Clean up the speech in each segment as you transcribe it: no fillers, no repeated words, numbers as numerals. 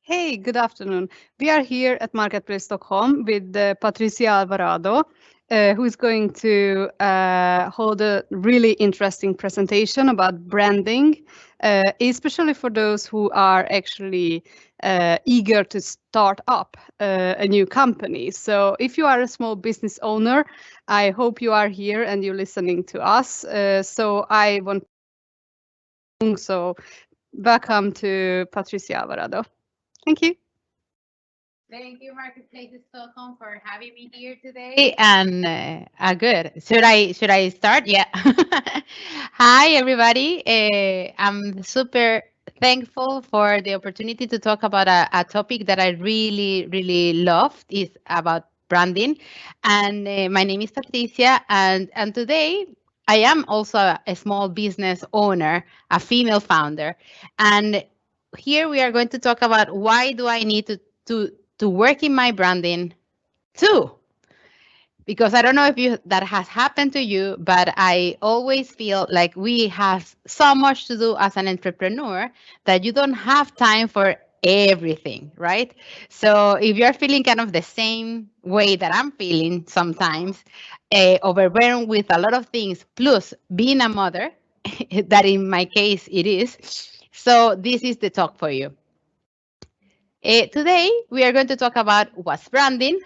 Hey, good afternoon. We are here at Marketplace Stockholm with Patricia Alvarado, who is going to hold a really interesting presentation about branding, especially for those who are actually eager to start up a new company. So if you are a small business owner, I hope you are here and you're listening to us. So welcome to Patricia Alvarado. Thank you. Thank you, Marketplace Stockholm, for having me here today. And good. Should I start? Yeah. Hi, everybody. I'm super thankful for the opportunity to talk about a topic that I really love. Is about branding. And my name is Patricia, and today I am also a small business owner, a female founder, and here we are going to talk about why do I need to work in my branding too, because I don't know if you that has happened to you, but I always feel like we have so much to do as an entrepreneur that you don't have time for everything, right? So if you're feeling kind of the same way that I'm feeling sometimes, overwhelmed with a lot of things, plus being a mother, that in my case it is, so this is the talk for you. Today, we are going to talk about what's branding,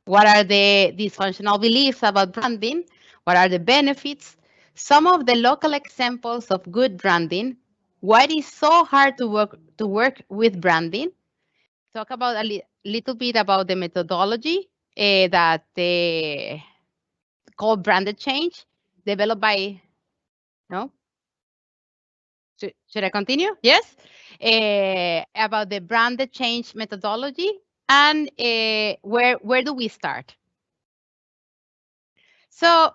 what are the dysfunctional beliefs about branding, what are the benefits, some of the local examples of good branding, why it is so hard to work with branding, talk about little bit about the methodology that called branded change, developed by, no? Should I continue? Yes. About the branded change methodology and where do we start? So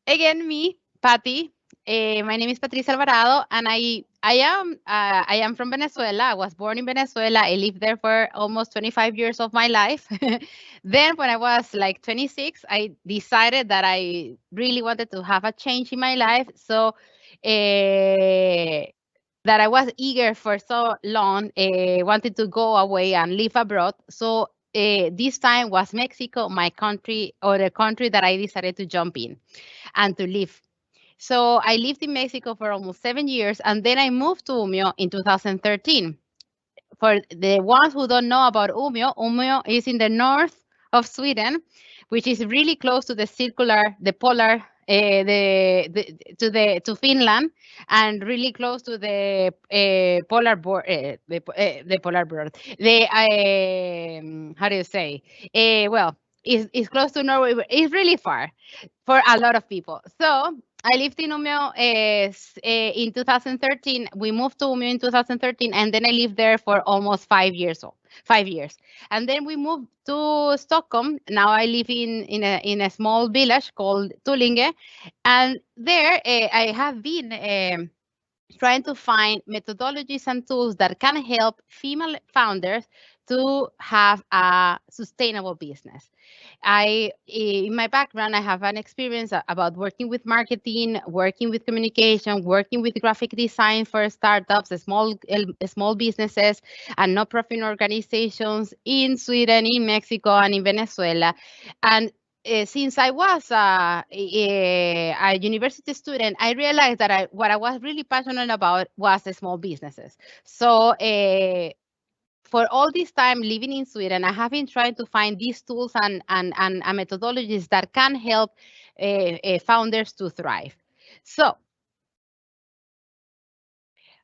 again, me, Patty. My name is Patricia Alvarado, and I am from Venezuela. I was born in Venezuela. I lived there for almost 25 years of my life. Then, when I was like 26, I decided that I really wanted to have a change in my life. So, that I was eager for so long, wanted to go away and live abroad. So this time was Mexico, my country, or the country that I decided to jump in and to live. So I lived in Mexico for almost 7 years, and then I moved to Umeå in 2013. For the ones who don't know about Umeå, Umeå is in the north of Sweden, which is really close to the polar, to Finland, and really close to the polar border, the polar border. The how do you say? Well, it's close to Norway. But it's really far for a lot of people. So I lived in Umeå in 2013. We moved to Umeå in 2013, and then I lived there for almost 5 years old. 5 years, and then we moved to Stockholm. Now I live in a small village called Tullinge, and there I have been trying to find methodologies and tools that can help female founders to have a sustainable business. In my background, I have an experience about working with marketing, working with communication, working with graphic design for startups, small businesses, and non-profit organizations in Sweden, in Mexico, and in Venezuela. And since I was a university student, I realized that what I was really passionate about was the small businesses. So for all this time living in Sweden, I have been trying to find these tools and methodologies that can help founders to thrive. So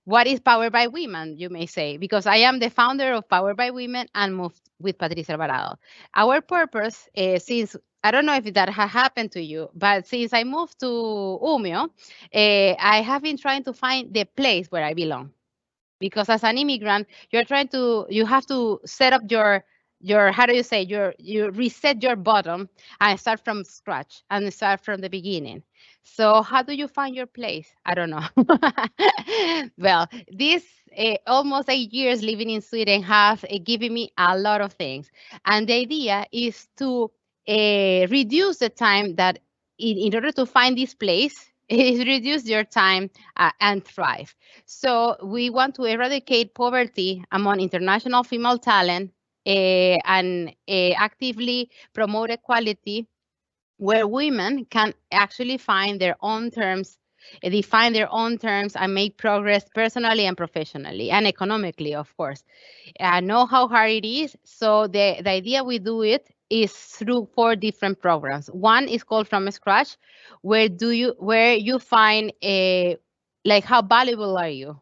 what is Powered by Women, you may say? Because I am the founder of Powered by Women and moved with Patricia Alvarado. Our purpose, since I don't know if that has happened to you, but since I moved to Umeå, I have been trying to find the place where I belong. Because as an immigrant, you have to set up your how do you say, you reset your bottom and start from scratch and start from the beginning. So how do you find your place? I don't know. Well, this almost 8 years living in Sweden have given me a lot of things, and the idea is to reduce the time that in order to find this place is reduce your time and thrive. So we want to eradicate poverty among international female talent and actively promote equality where women can actually find their own terms, define their own terms, and make progress personally and professionally and economically, of course. I know how hard it is. So the idea we do it is through 4 different programs. One is called From Scratch, where you find a like how valuable are you.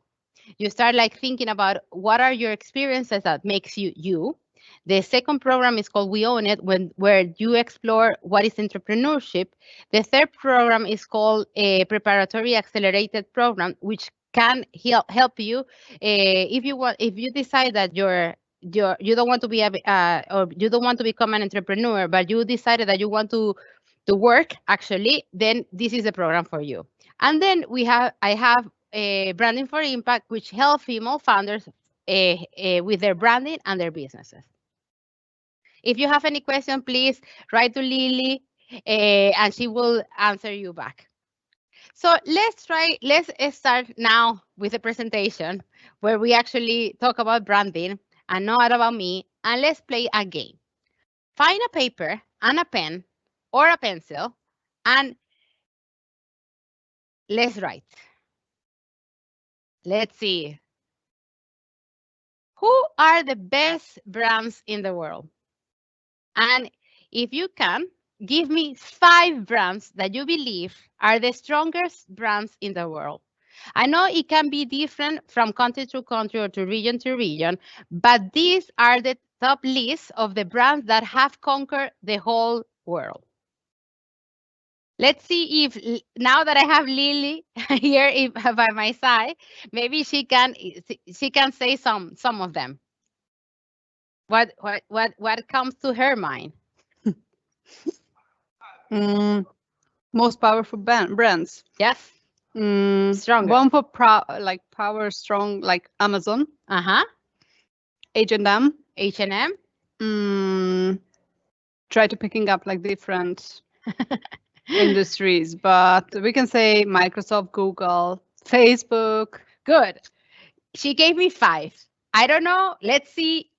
You start like thinking about what are your experiences that makes you you. The second program is called We Own It, where you explore what is entrepreneurship. The third program is called a Preparatory Accelerated Program, which can help you if you decide that you don't want to be or you don't want to become an entrepreneur, but you decided that you want to work actually, then this is a program for you. And then I have Branding for Impact, which help female founders with their branding and their businesses. If you have any question, please write to Lily and she will answer you back. So let's start now with a presentation where we actually talk about branding and not about me, and let's play a game. Find a paper and a pen or a pencil and let's write. Let's see. Who are the best brands in the world? And if you can, give me 5 brands that you believe are the strongest brands in the world. I know it can be different from country to country or to region, but these are the top lists of the brands that have conquered the whole world. Let's see if now that I have Lily here by my side, maybe she can say some of them. What comes to her mind? Most powerful brands. Yes. Stronger. One for power strong, like Amazon. H&M. H&M. Try to picking up like different industries, but we can say Microsoft, Google, Facebook. Good. She gave me 5. I don't know. Let's see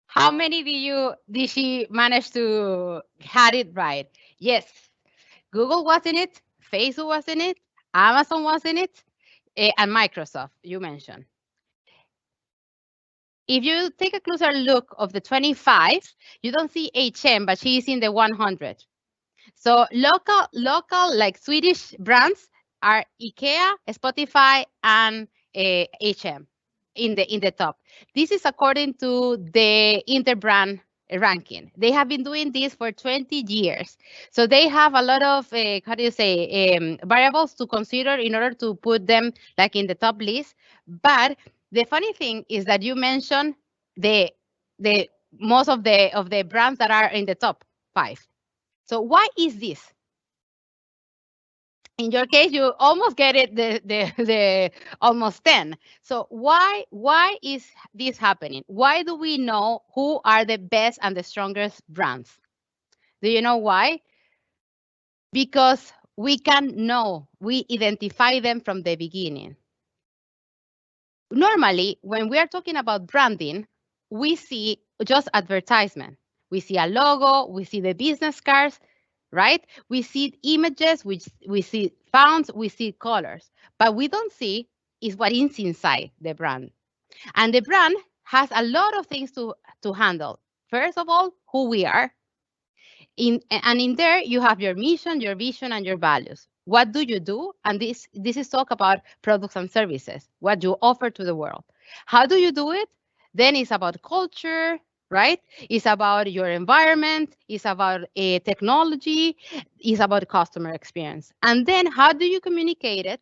how many did she manage to had it right. Yes. Google was in it, Facebook was in it, Amazon was in it, and Microsoft, you mentioned. If you take a closer look of the 25, you don't see H&M, but she is in the 100. So local like Swedish brands are IKEA, Spotify, and H&M in the top. This is according to the Interbrand ranking. They have been doing this for 20 years. So they have a lot of, variables to consider in order to put them like in the top list. But the funny thing is that you mentioned the most of the brands that are in the top 5. So why is this? In your case, you almost get it the almost 10. So why is this happening? Why do we know who are the best and the strongest brands? Do you know why? Because we identify them from the beginning. Normally, when we are talking about branding, we see just advertisement. We see a logo, we see the business cards, right? We see images, we see fonts, we see colors, but we don't see is what is inside the brand. And the brand has a lot of things to handle. First of all, who we are. In there, you have your mission, your vision, and your values. What do you do? And this is talk about products and services, what you offer to the world. How do you do it? Then it's about culture, right? It's about your environment. It's about technology. It's about customer experience. And then how do you communicate it?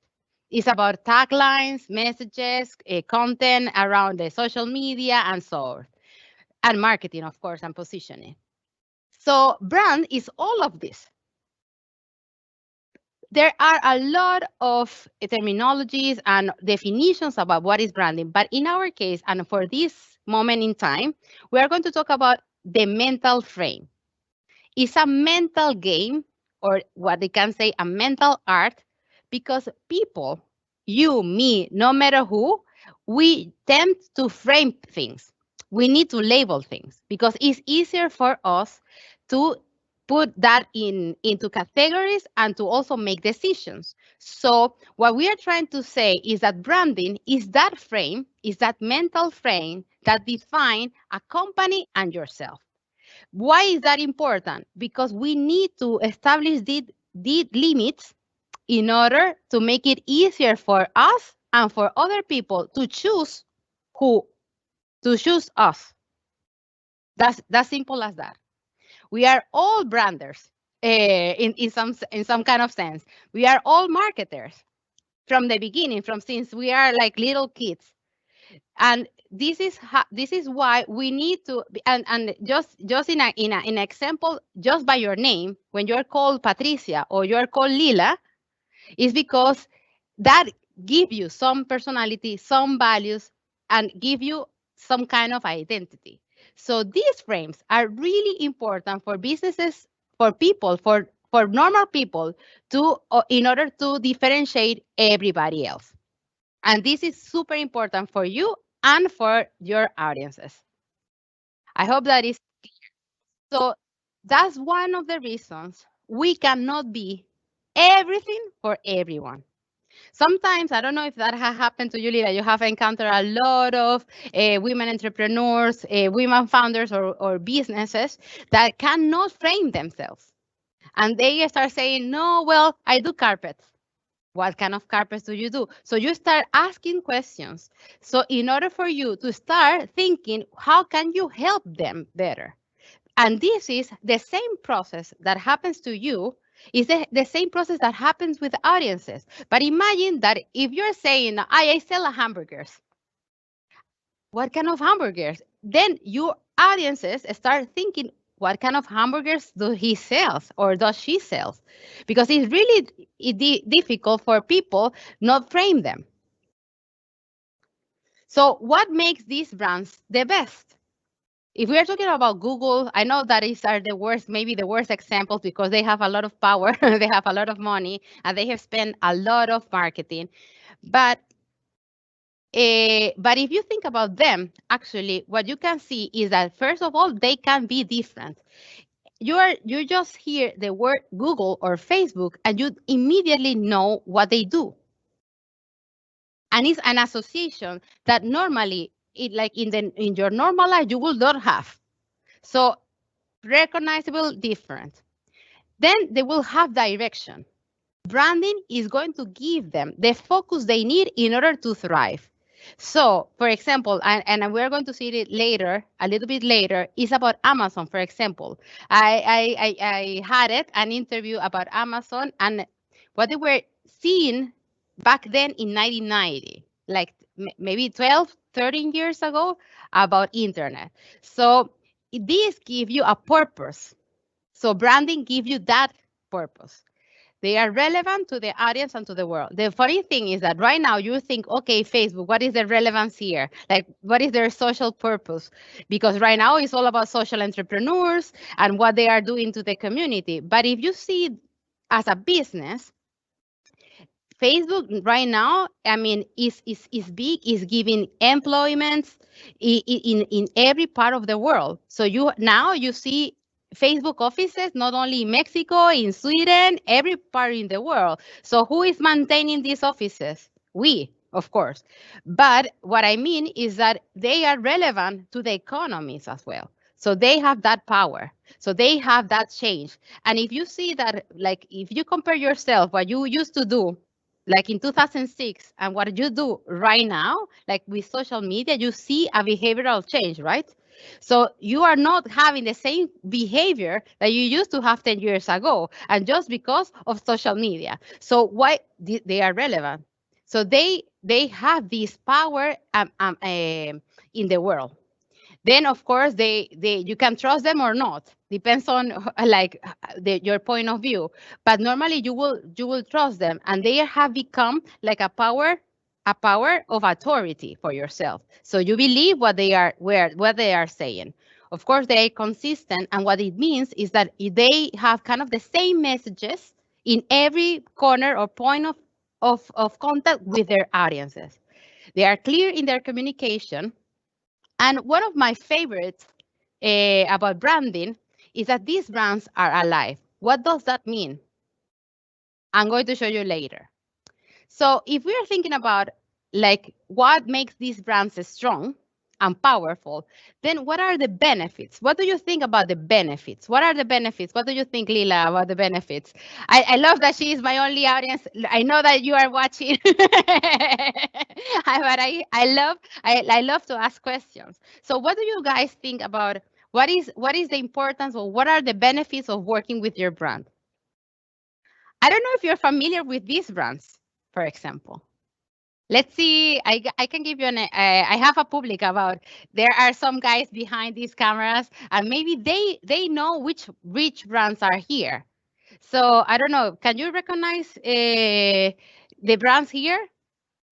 It's about taglines, messages, content around the social media, and so on. And marketing, of course, and positioning. So brand is all of this. There are a lot of terminologies and definitions about what is branding, but in our case, and for this moment in time, we are going to talk about the mental frame. It's a mental game, or what they can say, a mental art, Because people, you, me, no matter who, we tend to frame things. We need to label things because it's easier for us to put that into categories and to also make decisions. So what we are trying to say is that branding is that frame, is that mental frame that define a company and yourself. Why is that important? Because we need to establish the limits in order to make it easier for us and for other people to choose who to choose us. That's simple as that. We are all branders in some kind of sense. We are all marketers from the beginning, from since we are like little kids. And this is why we need to and just in an example, just by your name, when you're called Patricia or you're called Lila, is because that give you some personality, some values, and give you some kind of identity. So these frames are really important for businesses, for people, for normal people to in order to differentiate everybody else. And this is super important for you and for your audiences. I hope that is so. That's one of the reasons we cannot be everything for everyone. Sometimes, I don't know if that has happened to you, Lila, you have encountered a lot of women entrepreneurs, women founders, or businesses that cannot frame themselves. And they start saying, no, well, I do carpets. What kind of carpets do you do? So you start asking questions. So in order for you to start thinking, how can you help them better? And this is the same process that happens to you, is the same process that happens with audiences. But imagine that if you're saying, I sell hamburgers. What kind of hamburgers? Then your audiences start thinking, what kind of hamburgers do he sells or does she sells? Because it's really difficult for people not frame them. So what makes these brands the best? If we are talking about Google, I know that these are the worst, maybe the worst examples because they have a lot of power, they have a lot of money, and they have spent a lot of marketing. But if you think about them, actually, what you can see is that first of all, they can be different. You just hear the word Google or Facebook, and you immediately know what they do. And it's an association that normally, like in your normal life, you will not have. So recognizable, different. Then they will have direction. Branding is going to give them the focus they need in order to thrive. So, for example, and we're going to see it later, a little bit later, is about Amazon, for example. I had an interview about Amazon and what they were seeing back then in 1990, like maybe 12, 13 years ago, about internet. So this gives you a purpose. So branding gives you that purpose. They are relevant to the audience and to the world. The funny thing is that right now you think, okay, Facebook, what is the relevance here? Like, what is their social purpose? Because right now it's all about social entrepreneurs and what they are doing to the community. But if you see as a business, Facebook right now, I mean, is big, is giving employment in every part of the world. So you see Facebook offices not only in Mexico, in Sweden, every part in the world. So who is maintaining these offices? We, of course. But what I mean is that they are relevant to the economies as well. So they have that power. So they have that change. And if you see that, like, if you compare yourself, what you used to do, like in 2006, and what you do right now, like with social media, you see a behavioral change, right? So you are not having the same behavior that you used to have 10 years ago, and just because of social media. So why they are relevant? So they have this power in the world. Then of course they you can trust them or not, depends on like your point of view, but normally you will trust them, and they have become like a power of authority for yourself. So you believe what they are saying. Of course they are consistent, and what it means is that they have kind of the same messages in every corner or point of contact with their audiences. They are clear in their communication. And one of my favorites about branding is that these brands are alive. What does that mean? I'm going to show you later. So if we are thinking about like what makes these brands strong and powerful, then what are the benefits? What do you think about the benefits? What are the benefits? What do you think, Lila, about the benefits? I love that she is my only audience. I know that you are watching, but I love to ask questions. So what do you guys think about what is the importance or what are the benefits of working with your brand? I don't know if you're familiar with these brands, for example. Let's see. I can give you I have a public about. There are some guys behind these cameras, and maybe they know which brands are here. So I don't know. Can you recognize the brands here?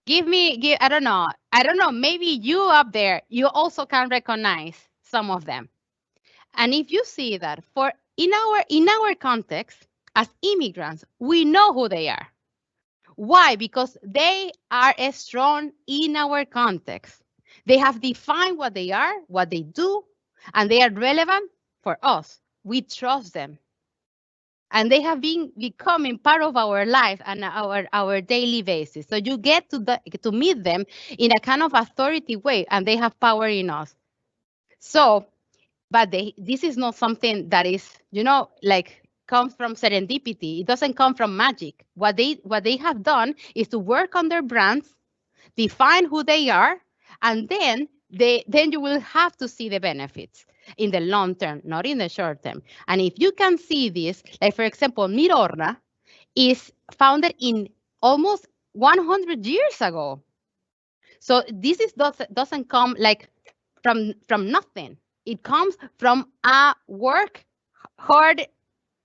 Give. I don't know. I don't know. Maybe you up there, you also can recognize some of them. And if you see that for in our context as immigrants, we know who they are. Why? Because they are strong in our context. They have defined what they are, what they do, and they are relevant for us. We trust them. And they have been becoming part of our life and our daily basis. So you get to meet them in a kind of authority way, and they have power in us. So, but this is not something that is, like comes from serendipity. It doesn't come from magic. What they have done is to work on their brands, define who they are, and then you will have to see the benefits in the long term, not in the short term. And if you can see this, like for example, Mirorna is founded in almost 100 years ago. So this doesn't come like from nothing. It comes from a work hard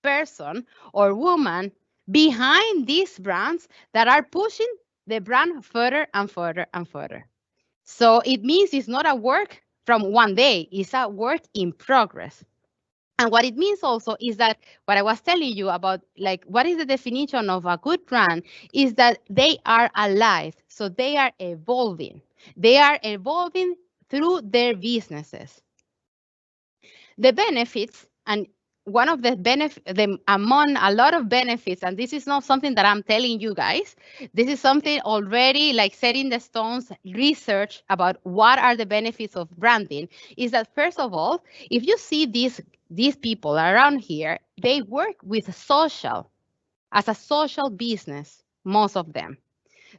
person or woman behind these brands that are pushing the brand further and further and further. So it means it's not a work from one day, it's a work in progress. And what it means also is that what I was telling you about, like, what is the definition of a good brand is that they are alive. So they are evolving. They are evolving through their businesses. The benefits, and one of the among a lot of benefits, and this is not something that I'm telling you guys, this is something already like set in the stones, research about what are the benefits of branding, is that first of all, if you see these people around here, they work with social, as a social business, most of them.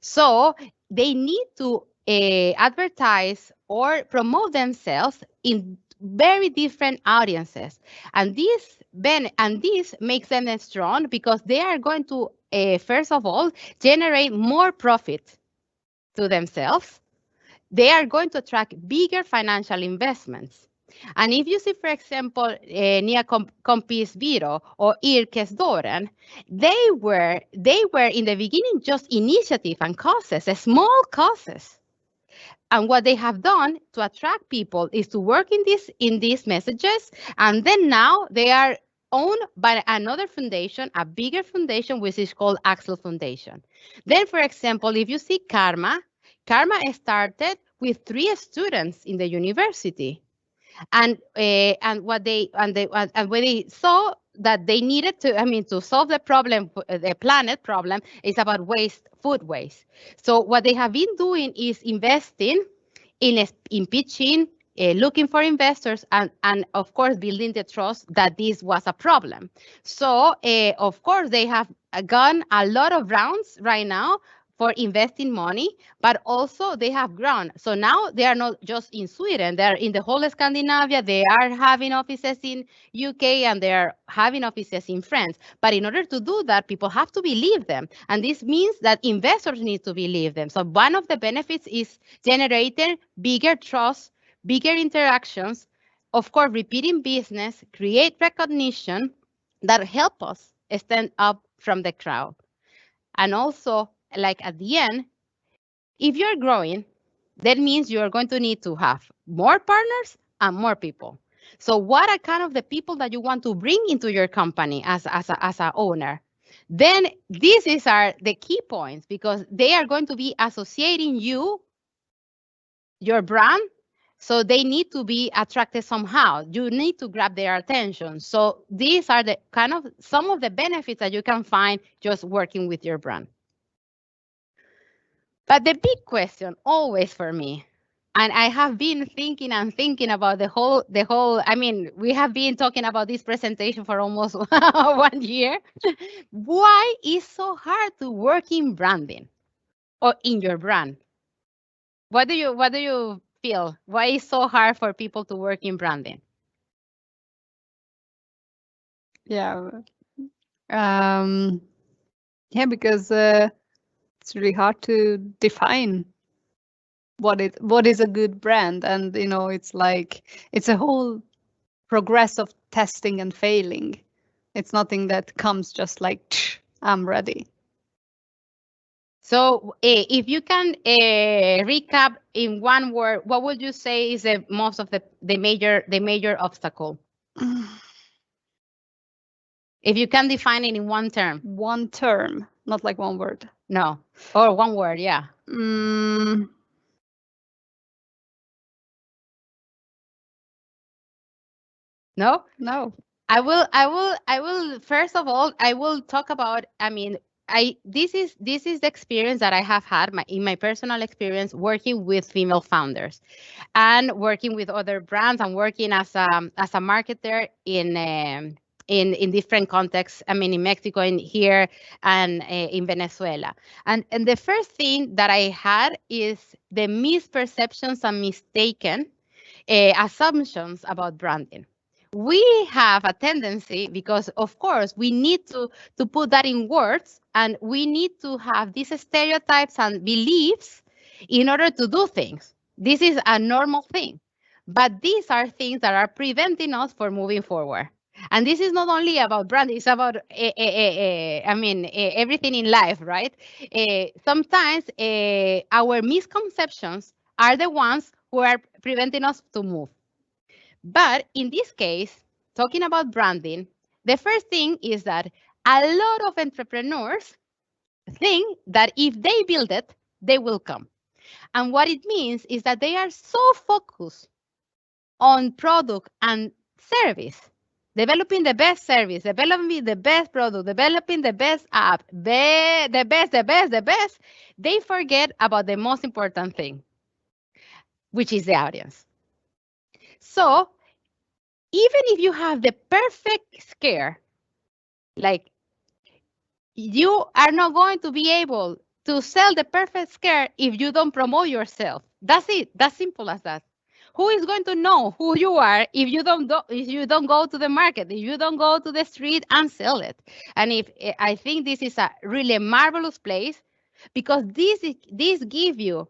So they need to advertise or promote themselves in very different audiences, and this makes them strong because they are going to first of all generate more profit to themselves. They are going to attract bigger financial investments. And if you see, for example, Nia Kompis Biro or Irkes Doren, they were in the beginning just initiative and causes, small causes. And what they have done to attract people is to work in these messages. And then now they are owned by another foundation, a bigger foundation, which is called Axel Foundation. Then, for example, if you see Karma started with 3 students in the university. And when they saw that they needed to solve the problem, the planet problem, is about food waste. So what they have been doing is investing in pitching, looking for investors, and of course building the trust that this was a problem. So of course they have gone a lot of rounds right now for investing money, but also they have grown. So now they are not just in Sweden, they're in the whole Scandinavia, they are having offices in UK, and they are having offices in France. But in order to do that, people have to believe them. And this means that investors need to believe them. So one of the benefits is generating bigger trust, bigger interactions, of course, repeating business, create recognition that help us stand up from the crowd. And also, like at the end, if you're growing, that means you are going to need to have more partners and more people. So what are kind of the people that you want to bring into your company as a owner? Then these are the key points because they are going to be associating your brand. So they need to be attracted somehow. You need to grab their attention. So these are the kind of some of the benefits that you can find just working with your brand. But the big question always for me, and I have been thinking and thinking about I mean, we have been talking about this presentation for almost 1 year. Why is so hard to work in branding or in your brand? What do you feel? Why is so hard for people to work in branding? Yeah. Yeah, because it's really hard to define what is a good brand, and it's like it's a whole progress of testing and failing. It's nothing that comes just like I'm ready. So, if you can recap in one word, what would you say is the most of the major obstacle? If you can define it in one term. One term, not like one word. No, or one word, yeah. No? No. I will first of all, I will talk about, I mean, this is the experience that I have had in my personal experience working with female founders and working with other brands and working as a marketer in different contexts. I mean, in Mexico, in here, and in Venezuela. And the first thing that I had is the misperceptions and mistaken assumptions about branding. We have a tendency, because of course we need to put that in words, and we need to have these stereotypes and beliefs in order to do things. This is a normal thing, but these are things that are preventing us from moving forward. And this is not only about brand, it's about everything in life, right? Sometimes our misconceptions are the ones who are preventing us to move. But in this case, talking about branding, the first thing is that a lot of entrepreneurs think that if they build it, they will come. And what it means is that they are so focused on product and service, developing the best service, developing the best product, developing the best app, the best, they forget about the most important thing, which is the audience. So even if you have the perfect scare, like, you are not going to be able to sell the perfect scare if you don't promote yourself. That's it. That's simple as that. Who is going to know who you are if you don't go to the market, if you don't go to the street and sell it? And I think this is a really marvelous place, because this give you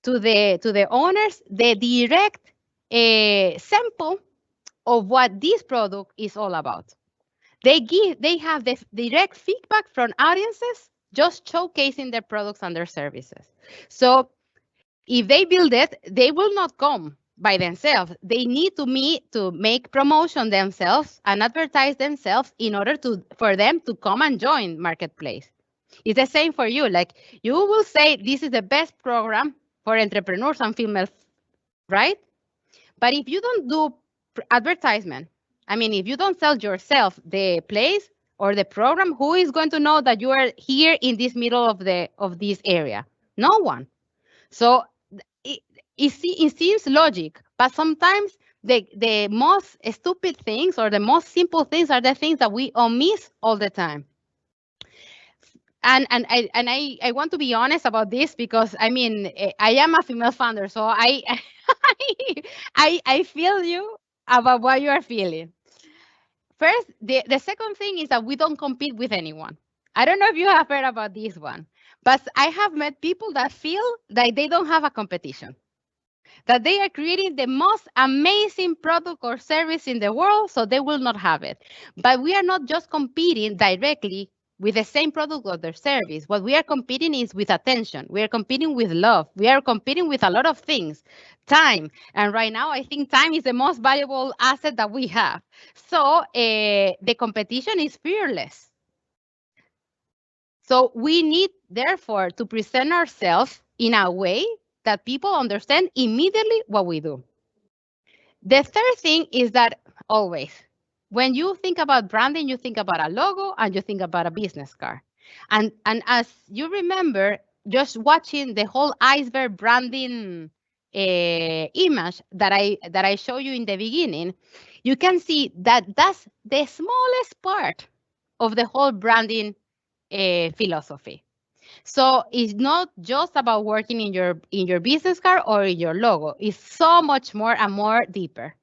to the owners the direct sample of what this product is all about. They have the direct feedback from audiences just showcasing their products and their services. So if they build it, they will not come by themselves. They need to make promotion themselves and advertise themselves in order for them to come and join marketplace. It's the same for you. Like, you will say this is the best program for entrepreneurs and females, right? But if you don't do advertisement, I mean, if you don't sell yourself the place or the program, who is going to know that you are here in this middle of this area? No one. So it seems logic, but sometimes the most stupid things or the most simple things are the things that we miss all the time. And I want to be honest about this, because I mean, I am a female founder, so I feel you about what you are feeling. First, the second thing is that we don't compete with anyone. I don't know if you have heard about this one, but I have met people that feel that they don't have a competition, that they are creating the most amazing product or service in the world, so they will not have it. But we are not just competing directly with the same product or their service. What we are competing is with attention. We are competing with love. We are competing with a lot of things. Time. And right now, I think time is the most valuable asset that we have. So the competition is fearless. So we need, therefore, to present ourselves in a way that people understand immediately what we do. The third thing is that always, when you think about branding, you think about a logo and you think about a business card. And as you remember, just watching the whole iceberg branding image that I show you in the beginning, you can see that that's the smallest part of the whole branding philosophy. So it's not just about working in your business card or in your logo. It's so much more and more deeper.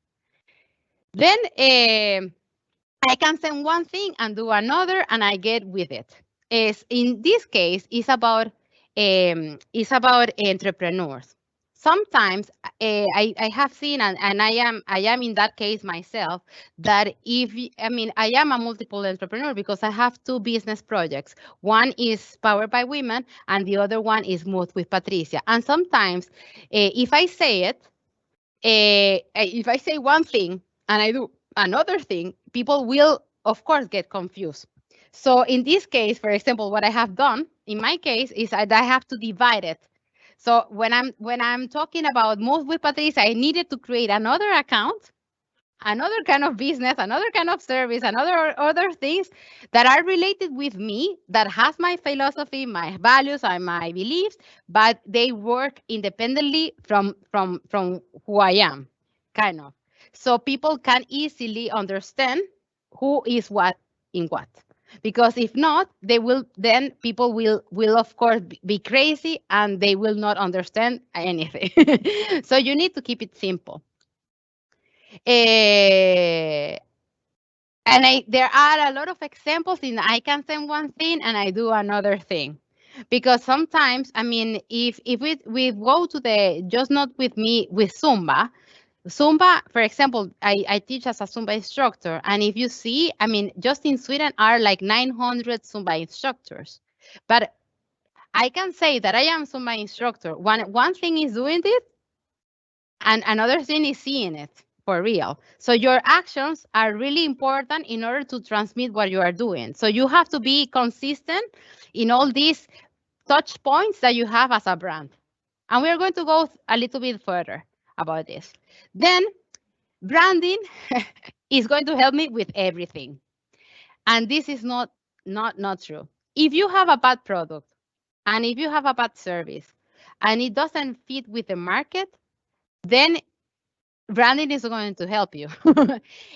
Then I can send one thing and do another, and I get with it. Is in this case, it's about entrepreneurs. Sometimes I have seen, and I am in that case myself, that I am a multiple entrepreneur because I have two business projects. One is Powered by Women, and the other one is Moved with Patricia. And sometimes, if I say it, if I say one thing and I do another thing, people will, of course, get confused. So in this case, for example, what I have done in my case is that I have to divide it. So when I'm talking about Move with Patricia, I needed to create another account, another kind of business, another kind of service, another other things that are related with me, that has my philosophy, my values, and my beliefs, but they work independently from who I am, kind of. So people can easily understand who is what in what. Because if not, then people will of course be crazy and they will not understand anything. So you need to keep it simple. Eh, and there are a lot of examples in I can send one thing and I do another thing. Because sometimes, if we go to the, just not with me, with Zumba, for example, I teach as a Zumba instructor. And if you see, just in Sweden are like 900 Zumba instructors. But I can say that I am Zumba instructor. One thing is doing this, and another thing is seeing it for real. So your actions are really important in order to transmit what you are doing. So you have to be consistent in all these touch points that you have as a brand. And we're going to go a little bit further about this. Then branding is going to help me with everything. And this is not true. If you have a bad product and if you have a bad service and it doesn't fit with the market, then branding is going to help you.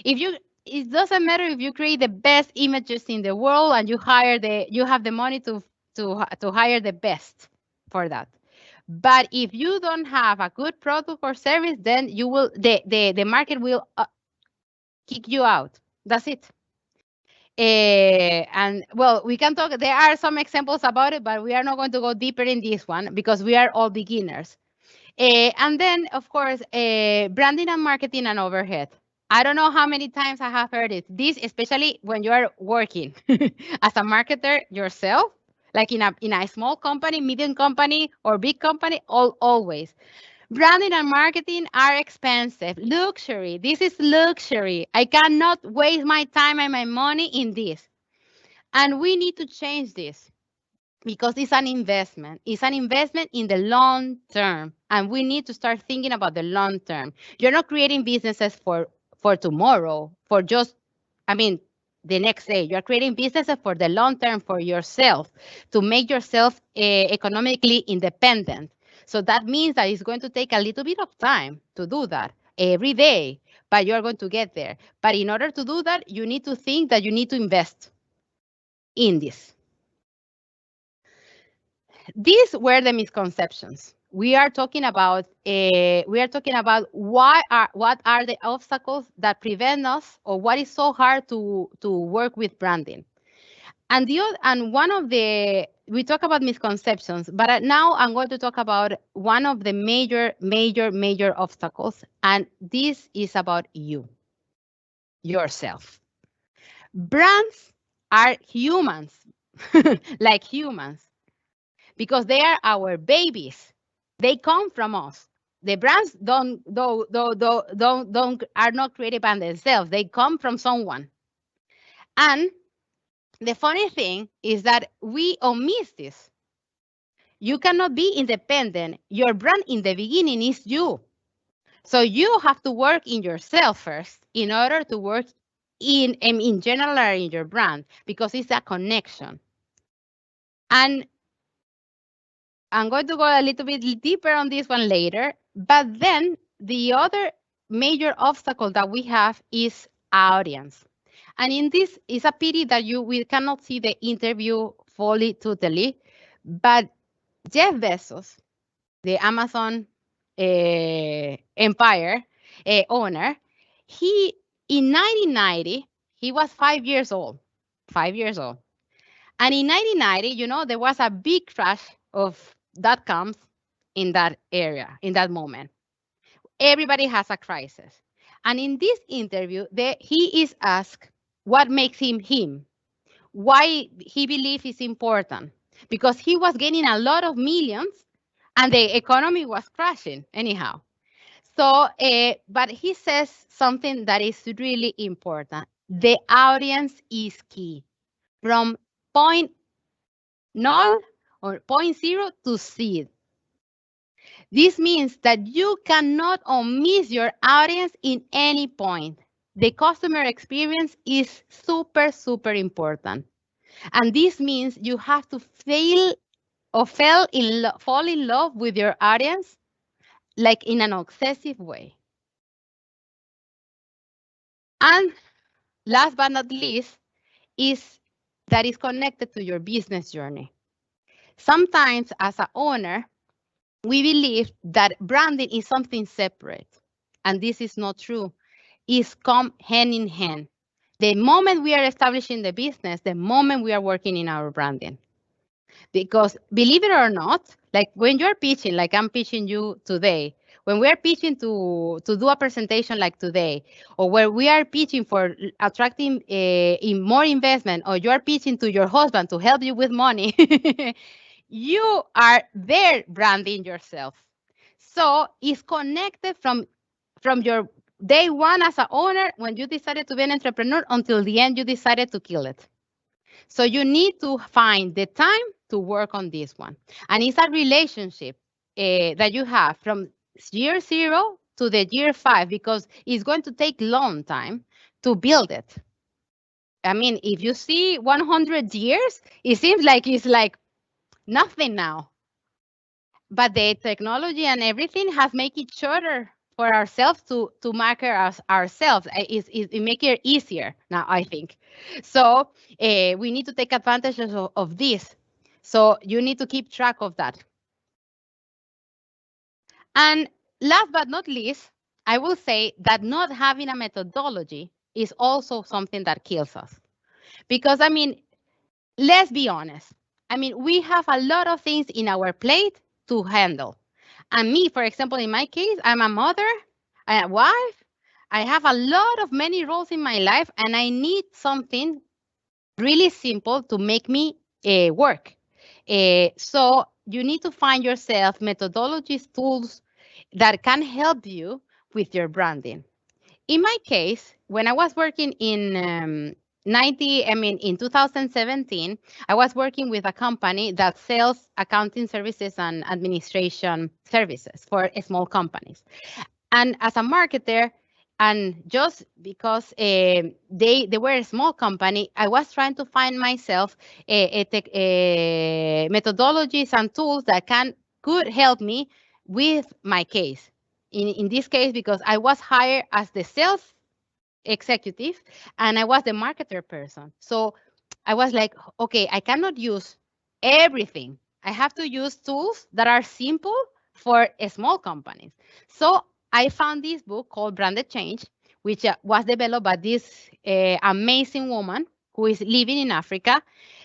It doesn't matter if you create the best images in the world and you have the money to hire the best for that. But if you don't have a good product or service, then the market will kick you out. That's it. And well, we can talk. There are some examples about it, but we are not going to go deeper in this one because we are all beginners. And then, of course, branding and marketing and overhead. I don't know how many times I have heard it. This, especially when you are working as a marketer yourself, like in a small company, medium company, or big company, always. Branding and marketing are expensive. Luxury. This is luxury. I cannot waste my time and my money in this. And we need to change this because it's an investment. It's an investment in the long term. And we need to start thinking about the long term. You're not creating businesses for tomorrow, for just, the next day. You're creating businesses for the long term, for yourself, to make yourself economically independent. So that means that it's going to take a little bit of time to do that every day, but you're going to get there. But in order to do that, you need to think that you need to invest in this. These were the misconceptions. We are talking about what are the obstacles that prevent us, or what is so hard to work with branding. And one of we talk about misconceptions, but now I'm going to talk about one of the major obstacles, and this is about yourself. Brands are humans, like humans, because they are our babies. They come from us. The brands are not created by themselves. They come from someone. And The funny thing is that we omit this. You cannot be independent. Your brand in the beginning is you. So you have to work in yourself first in order to work in general or in your brand, because it's a connection. And I'm going to go a little bit deeper on this one later. But then the other major obstacle that we have is audience. And in this, it's a pity that we cannot see the interview fully, totally. But Jeff Bezos, the Amazon empire owner, he in 1990, he was 5 years old. 5 years old. And in 1990, there was a big crash of dot-coms in that area, in that moment. Everybody has a crisis. And in this interview, he is asked what makes him him, why he believes it's important, because he was gaining a lot of millions and the economy was crashing anyhow. So, but he says something that is really important. The audience is key. From point null or point zero to seed. This means that you cannot omit your audience in any point. The customer experience is super, super important. And this means you have to fall in love with your audience, like in an obsessive way. And last but not least, is that is connected to your business journey. Sometimes as an owner, we believe that branding is something separate, and this is not true. It's come hand in hand. The moment we are establishing the business, the moment we are working in our branding. Because believe it or not, like when you're pitching, like I'm pitching you today, when we're pitching to do a presentation like today, or where we are pitching for attracting in more investment, or you're pitching to your husband to help you with money, you are there branding yourself. So it's connected from your day one as an owner, when you decided to be an entrepreneur, until the end you decided to kill it. So you need to find the time to work on this one. And it's a relationship that you have from year 0 to the year 5, because it's going to take long time to build it. I mean, if you see 100 years, it seems like it's like nothing now. But the technology and everything has made it shorter for ourselves to market ourselves. It make it easier now, I think. So we need to take advantage of this. So you need to keep track of that. And last but not least, I will say that not having a methodology is also something that kills us. Because, I mean, let's be honest. I mean, we have a lot of things in our plate to handle. And me, for example, in my case, I'm a mother, a wife. I have a lot of many roles in my life, and I need something really simple to make me work. So you need to find yourself methodologies, tools that can help you with your branding. In my case, when I was working in in 2017, I was working with a company that sells accounting services and administration services for small companies. And as a marketer, and just because they were a small company, I was trying to find myself methodologies and tools that could help me with my case. In this case, because I was hired as the sales executive and I was the marketer person. So I was like, okay, I cannot use everything. I have to use tools that are simple for small companies. So I found this book called Branded Change, which was developed by this amazing woman who is living in Africa.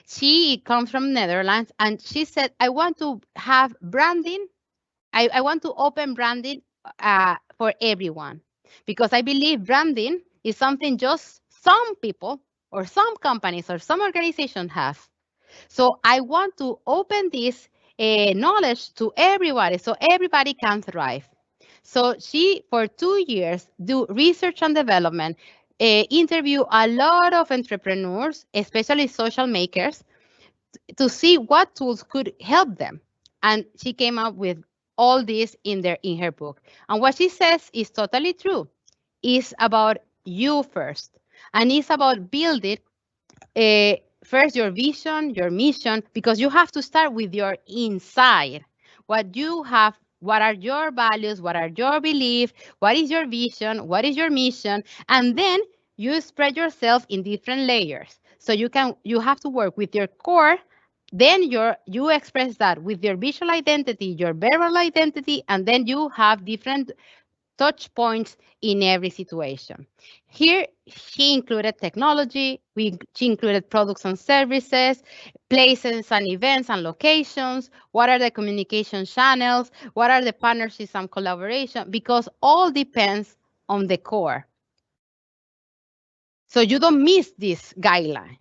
She comes from Netherlands, and she said, I want to have branding. I want to open branding for everyone, because I believe branding is something just some people or some companies or some organizations have. So I want to open this knowledge to everybody so everybody can thrive. So she, for 2 years, do research and development, interview a lot of entrepreneurs, especially social makers, to see what tools could help them. And she came up with all this in her book. And what she says is totally true. It's about you first. And it's about building first your vision, your mission, because you have to start with your inside. What you have, what are your values, what are your beliefs, what is your vision, what is your mission, and then you spread yourself in different layers. So you have to work with your core, then you express that with your visual identity, your verbal identity, and then you have different touch points in every situation. Here, she included technology, she included products and services, places and events and locations, what are the communication channels, what are the partnerships and collaboration, because all depends on the core. So you don't miss this guideline.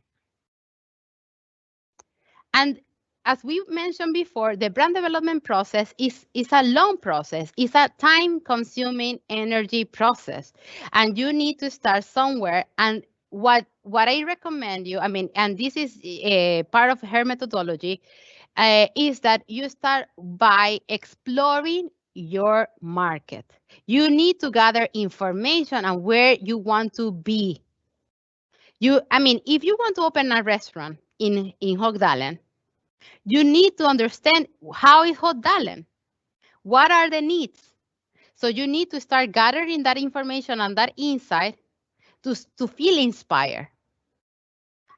And as we mentioned before, the brand development process is a long process. It's a time-consuming energy process. And you need to start somewhere. And what I recommend you, I mean, and this is a part of her methodology, is that you start by exploring your market. You need to gather information on where you want to be. If you want to open a restaurant in Hogdalen, you need to understand how is Hogdalen. What are the needs? So you need to start gathering that information and that insight to feel inspired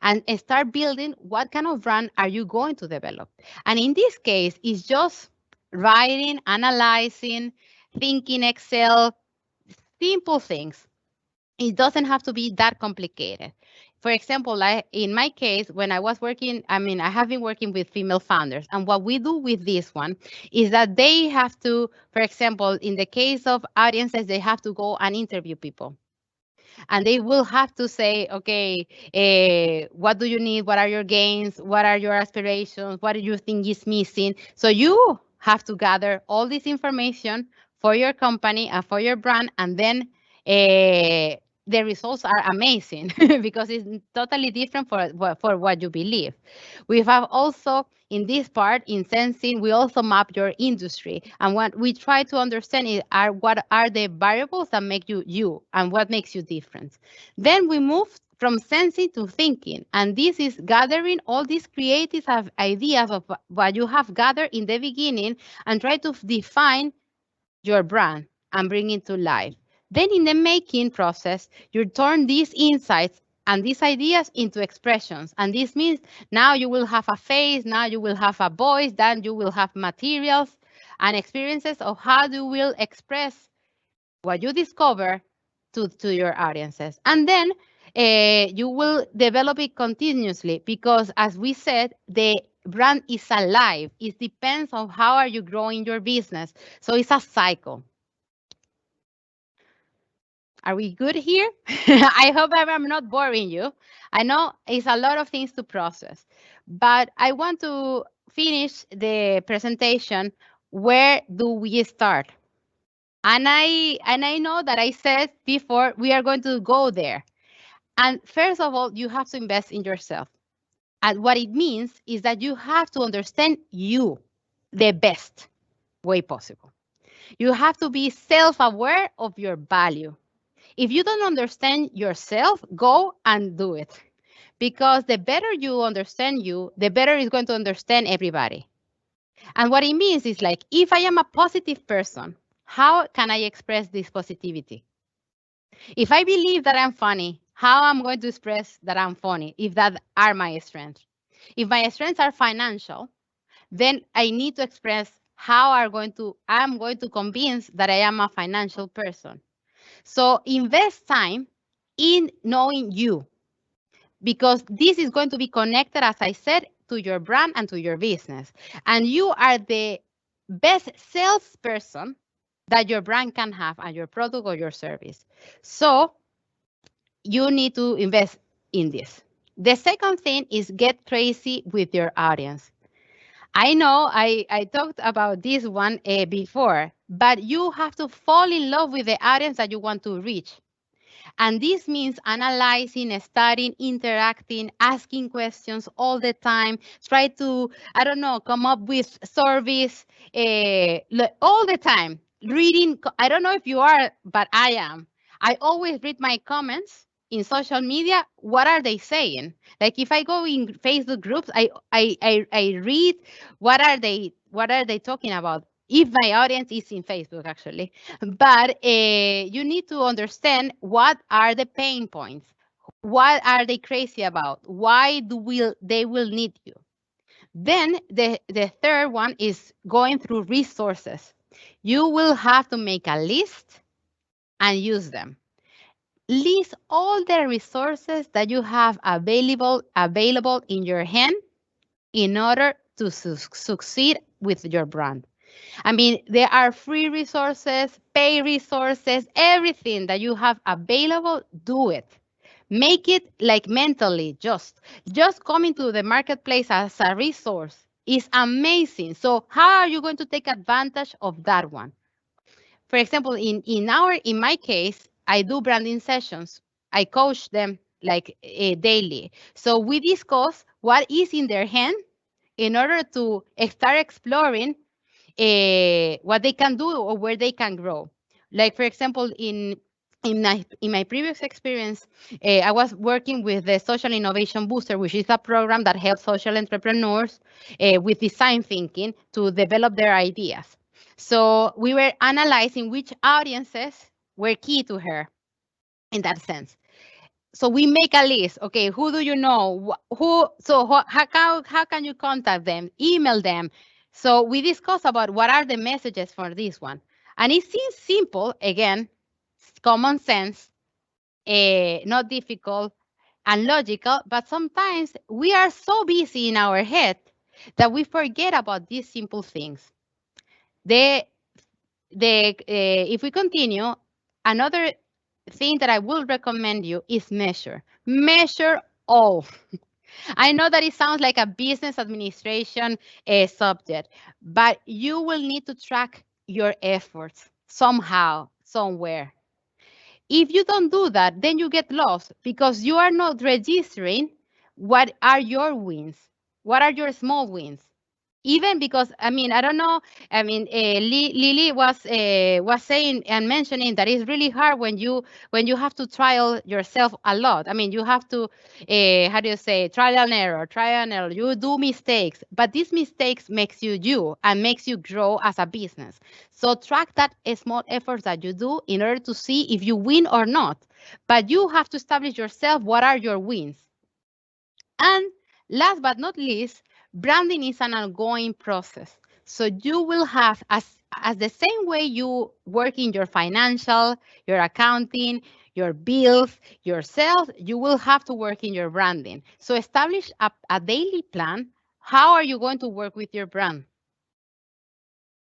and start building what kind of brand are you going to develop. And in this case, it's just writing, analyzing, thinking Excel, simple things. It doesn't have to be that complicated. For example, in my case, when I was working, I have been working with female founders. And what we do with this one is that they have to, for example, in the case of audiences, they have to go and interview people. And they will have to say, okay, what do you need? What are your gains? What are your aspirations? What do you think is missing? So you have to gather all this information for your company and for your brand, and then the results are amazing because it's totally different for what you believe. We have also, in this part, in sensing, we also map your industry. And what we try to understand is what are the variables that make you you and what makes you different. Then we move from sensing to thinking. And this is gathering all these creative ideas of what you have gathered in the beginning and try to define your brand and bring it to life. Then in the making process, you turn these insights and these ideas into expressions. And this means now you will have a face, now you will have a voice, then you will have materials and experiences of how you will express what you discover to your audiences. And then you will develop it continuously because, as we said, the brand is alive. It depends on how are you growing your business. So it's a cycle. Are we good here? I hope I'm not boring you. I know it's a lot of things to process, but I want to finish the presentation. Where do we start? And I know that I said before we are going to go there. And first of all, you have to invest in yourself. And what it means is that you have to understand you the best way possible. You have to be self-aware of your value. If you don't understand yourself, go and do it. Because the better you understand you, the better it's going to understand everybody. And what it means is like, if I am a positive person, how can I express this positivity? If I believe that I'm funny, how am I going to express that I'm funny if that are my strengths? If my strengths are financial, then I need to express how I'm going to convince that I am a financial person. So invest time in knowing you, because this is going to be connected, as I said, to your brand and to your business. And you are the best salesperson that your brand can have and your product or your service. So you need to invest in this. The second thing is get crazy with your audience. I know I talked about this one before, but you have to fall in love with the audience that you want to reach. And this means analyzing, studying, interacting, asking questions all the time. Try to, I don't know, come up with surveys all the time. Reading, I don't know if you are, but I am. I always read my comments in social media. What are they saying? Like if I go in Facebook groups, I read what are they talking about. If my audience is in Facebook, actually, but you need to understand what are the pain points. What are they crazy about? Why they will need you? Then the third one is going through resources. You will have to make a list and use them. List all the resources that you have available in your hand in order to succeed with your brand. I mean, there are free resources, pay resources, everything that you have available, do it. Make it like mentally just coming to the marketplace as a resource is amazing. So how are you going to take advantage of that one? For example, in my case, I do branding sessions. I coach them like daily. So we discuss what is in their hand in order to start exploring what they can do or where they can grow. Like for example, in my previous experience, I was working with the Social Innovation Booster, which is a program that helps social entrepreneurs with design thinking to develop their ideas. So we were analyzing which audiences were key to her in that sense. So we make a list. Okay, who do you know? How can you contact them? Email them. So we discuss about what are the messages for this one. And it seems simple, again, common sense, not difficult and logical, but sometimes we are so busy in our head that we forget about these simple things. If we continue, another thing that I will recommend you is measure. Measure all. I know that it sounds like a business administration subject, but you will need to track your efforts somehow, somewhere. If you don't do that, then you get lost because you are not registering what are your wins, what are your small wins. Even because I mean I don't know. I mean Lily was saying and mentioning that it's really hard when you have to trial yourself a lot. I mean you have to how do you say, trial and error. You do mistakes, but these mistakes makes you and makes you grow as a business. So track that small efforts that you do in order to see if you win or not. But you have to establish yourself what are your wins. And last but not least, branding is an ongoing process. So you will have, as the same way you work in your financial, your accounting, your bills, yourself, you will have to work in your branding. So establish a daily plan. How are you going to work with your brand?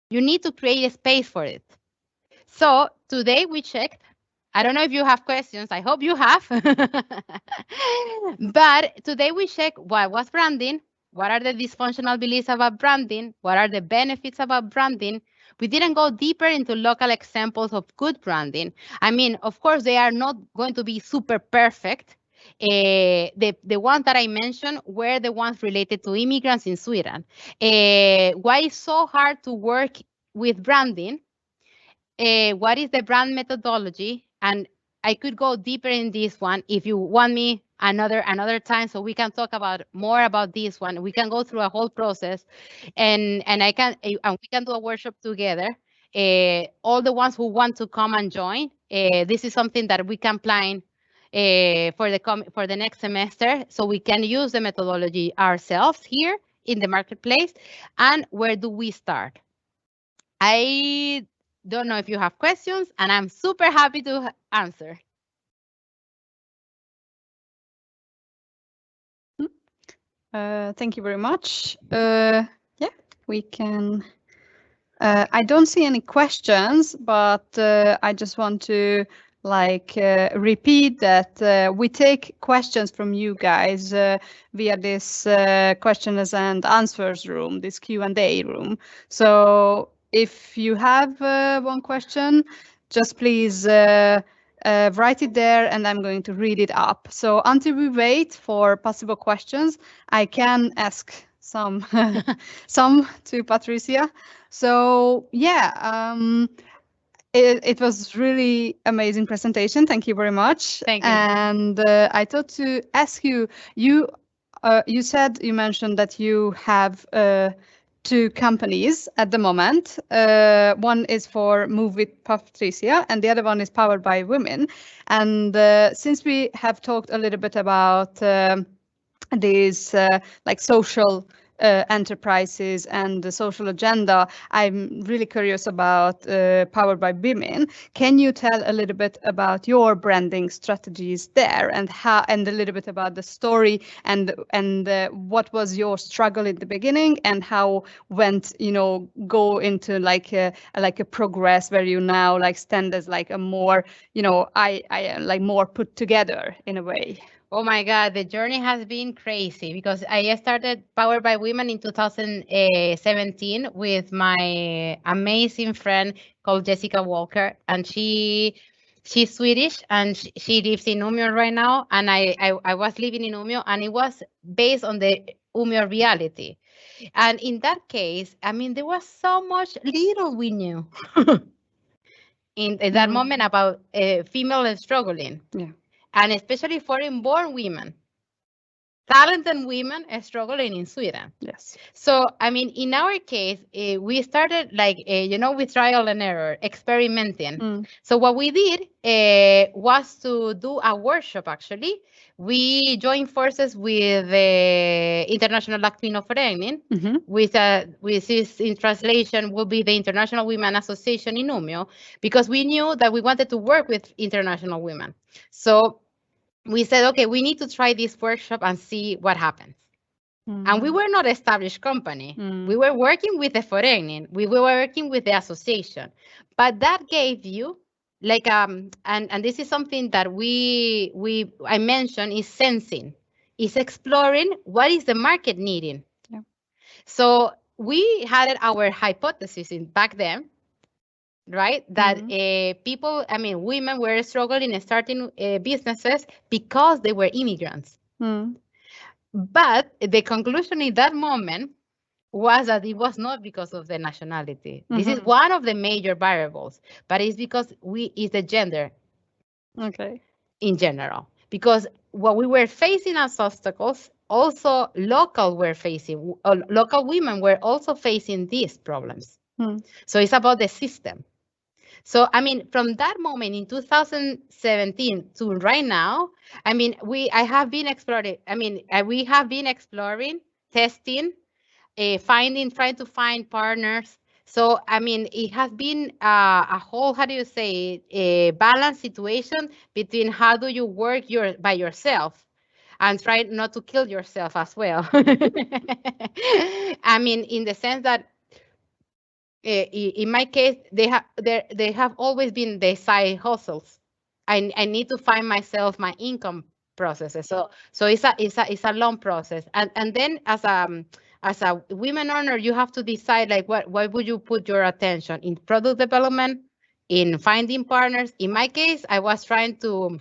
You need to create a space for it. So today we checked. I don't know if you have questions. I hope you have. But today we check what was branding, what are the dysfunctional beliefs about branding, what are the benefits about branding. We didn't go deeper into local examples of good branding. I mean, of course, they are not going to be super perfect. The ones that I mentioned were the ones related to immigrants in Sweden. Why it's so hard to work with branding? What is the brand methodology? And I could go deeper in this one if you want me another time, so we can talk about more about this one. We can go through a whole process, and we can do a workshop together. All the ones who want to come and join, this is something that we can plan for the next semester, so we can use the methodology ourselves here in the marketplace. And where do we start? I don't know if you have questions, and I'm super happy to answer. Thank you very much. Yeah, we can. I don't see any questions, but I just want to repeat that we take questions from you guys via this questions and answers room, this Q&A room. So if you have one question, just please write it there, and I'm going to read it up. So until we wait for possible questions, I can ask some some to Patricia. So yeah, it was really amazing presentation. Thank you very much. Thank you. And I thought to ask you, you said, you mentioned that you have two companies at the moment. One is for Move with Patricia, and the other one is Powered by Women. And since we have talked a little bit about these like social enterprises and the social agenda, I'm really curious about Powered by Women. Can you tell a little bit about your branding strategies there, and how, and a little bit about the story, and what was your struggle in the beginning, and how went, go into like a progress where you now like stand as like a more, I like more put together in a way. Oh my God, the journey has been crazy because I started Powered by Women in 2017 with my amazing friend called Jessica Walker, and she's Swedish and she lives in Umeå right now, and I was living in Umeå, and it was based on the Umeå reality. And in that case, I mean, there was so much little we knew in that moment about female struggling. Yeah. And especially foreign-born women, talented women are struggling in Sweden. Yes. So, I mean, in our case, we started like, with trial and error, experimenting. So what we did was to do a workshop, actually. We joined forces with the International Kvinnoförening, with this, in translation, will be the International Women Association in Umeå, because we knew that we wanted to work with international women. So we said, okay, we need to try this workshop and see what happens. And we were not an established company. We were working with the Förening. We were working with the association. But that gave you like, and this is something that I mentioned, is sensing, is exploring what is the market needing. Yeah. So we had our hypothesis back then, right? That people, I mean, women were struggling and starting businesses because they were immigrants. But the conclusion in that moment was that it was not because of the nationality. This is one of the major variables, but it's because it's the gender. Okay. In general, because what we were facing as obstacles, also local women were also facing these problems. So it's about the system. So, I mean, from that moment in 2017 to right now, I mean, we have been exploring, testing, trying to find partners. So, I mean, it has been a whole, a balanced situation between how do you work by yourself and try not to kill yourself as well. I mean, in the sense that, in my case, they have always been the side hustles. I need to find myself my income processes. So it's a long process. And then as a women owner, you have to decide like what would you put your attention in: product development, in finding partners. In my case, I was trying to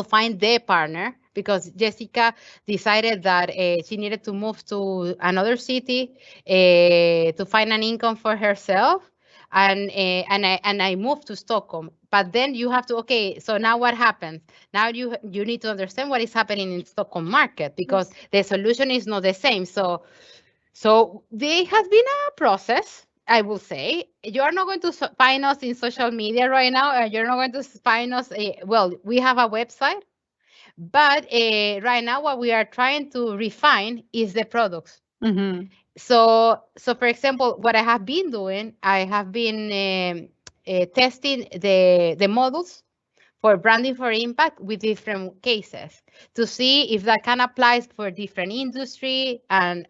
find the partner, because Jessica decided that she needed to move to another city to find an income for herself. And I moved to Stockholm. But then you have to, okay, so now what happens? Now you need to understand what is happening in Stockholm market, because the solution is not the same. So there has been a process. I will say, you are not going to find us in social media right now. You're not going to find us. Well, we have a website, but right now what we are trying to refine is the products. So for example, what I have been doing, I have been testing the models for branding for impact with different cases to see if that can apply for different industry, and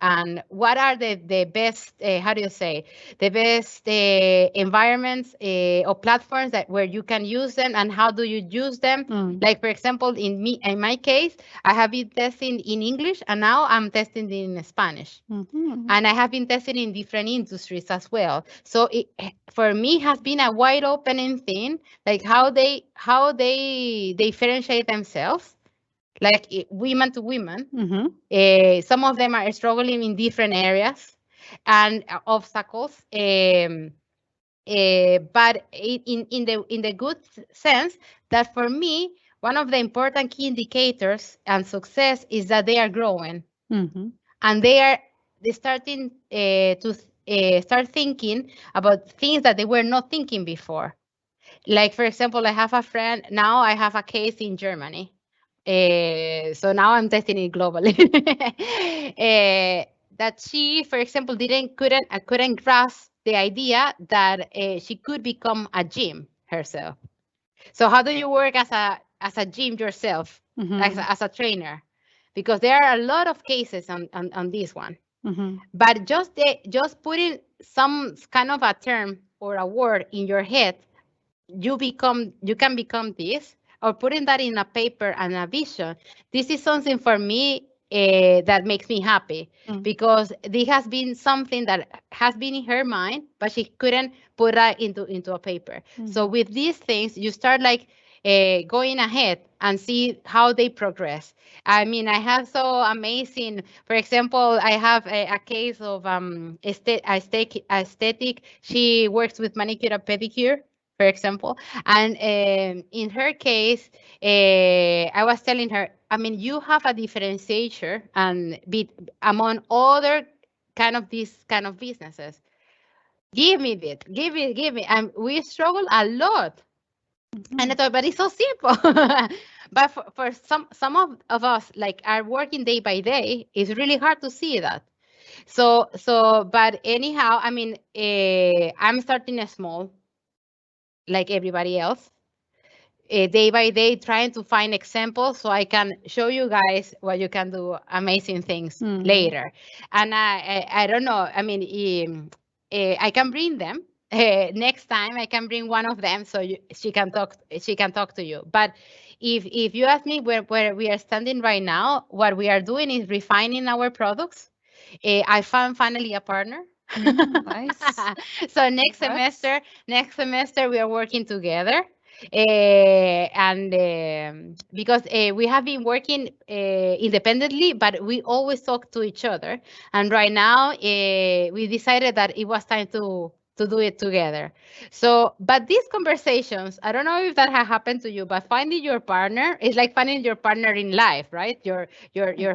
what are the best, the best environments or platforms where you can use them, and how do you use them. Like, for example, in my case, I have been testing in English, and now I'm testing in Spanish. And I have been testing in different industries as well. So it, for me, has been a wide opening thing, like how how they differentiate themselves, like women to women. Some of them are struggling in different areas and obstacles. But in the good sense, that for me, one of the important key indicators and success is that they are growing, and they starting to start thinking about things that they were not thinking before. Like, for example, I have a friend now. I have a case in Germany, so now I'm testing it globally. That she, for example, couldn't grasp the idea that she could become a gym herself. So how do you work as a gym yourself, as a trainer? Because there are a lot of cases on this one. But just putting some kind of a term or a word in your head, you can become this, or putting that in a paper and a vision. This is something for me that makes me happy, because this has been something that has been in her mind, but she couldn't put that into a paper. So with these things, you start like going ahead and see how they progress. I mean, I have so amazing, for example, I have a case of aesthetic. She works with manicure and pedicure, for example. And in her case, I was telling her, I mean, you have a differentiator and among other these kind of businesses. Give me it, give me. And we struggle a lot. And I thought, but it's so simple. But for some of us, like, are working day by day, it's really hard to see that. But anyhow, I mean, I'm starting small, like everybody else, day by day, trying to find examples so I can show you guys what you can do amazing things later. And I don't know. I mean, I can bring them. Next time I can bring one of them so she can talk. She can talk to you. But if you ask me where we are standing right now, what we are doing is refining our products. I found finally a partner. Nice. So next semester we are working together. Because we have been working independently, but we always talk to each other. And right now we decided that it was time to do it together. So, but these conversations, I don't know if that has happened to you, but finding your partner is like finding your partner in life, right? Your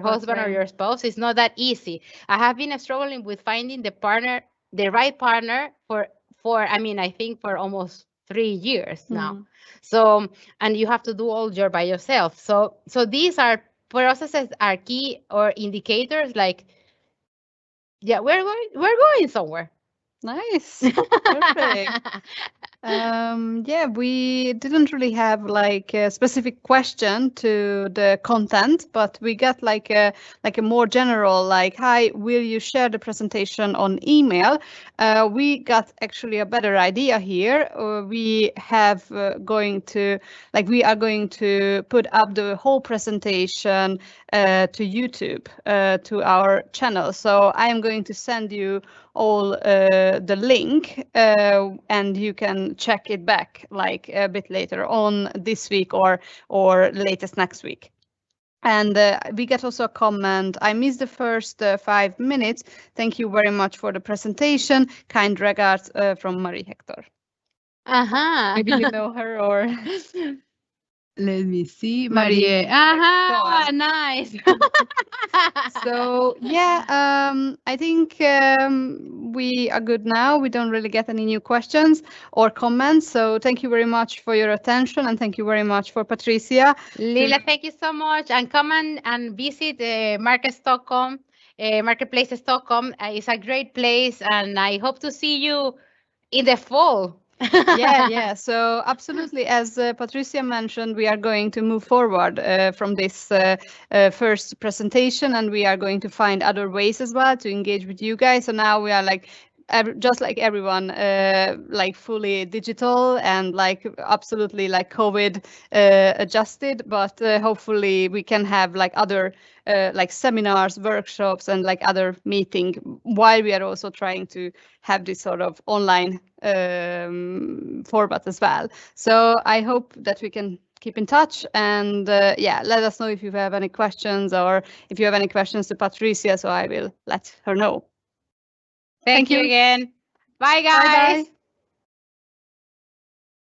husband or your spouse is not that easy. I have been struggling with finding the right partner for I mean, I think for almost 3 years now. So, and you have to do all your by yourself. So these are processes, are key or indicators, like, yeah, we're going somewhere. Nice. Perfect. Yeah, we didn't really have like a specific question to the content, but we got like a more general, like, hi, will you share the presentation on email? We got actually a better idea here. We have we are going to put up the whole presentation to YouTube, to our channel. So I am going to send you all the link, and you can check it back like a bit later on this week or latest next week. And we get also a comment. I missed the first 5 minutes. Thank you very much for the presentation. Kind regards from Marie Hector. Maybe you know her, or let me see, Marie. Nice. So yeah, I think we are good now. We don't really get any new questions or comments. So thank you very much for your attention, and thank you very much for Patricia. Lila, thank you so much. And come and visit Marketstockholm, Marketplace Stockholm. It's a great place, and I hope to see you in the fall. Yeah. So absolutely, as Patricia mentioned, we are going to move forward from this first presentation, and we are going to find other ways as well to engage with you guys. So now we are like just like everyone, like fully digital and like absolutely like COVID adjusted, but hopefully we can have like other like seminars, workshops, and like other meeting while we are also trying to have this sort of online format as well. So I hope that we can keep in touch, and yeah, let us know if you have any questions, or if you have any questions to Patricia, so I will let her know. Thank you again. Bye, guys. Bye.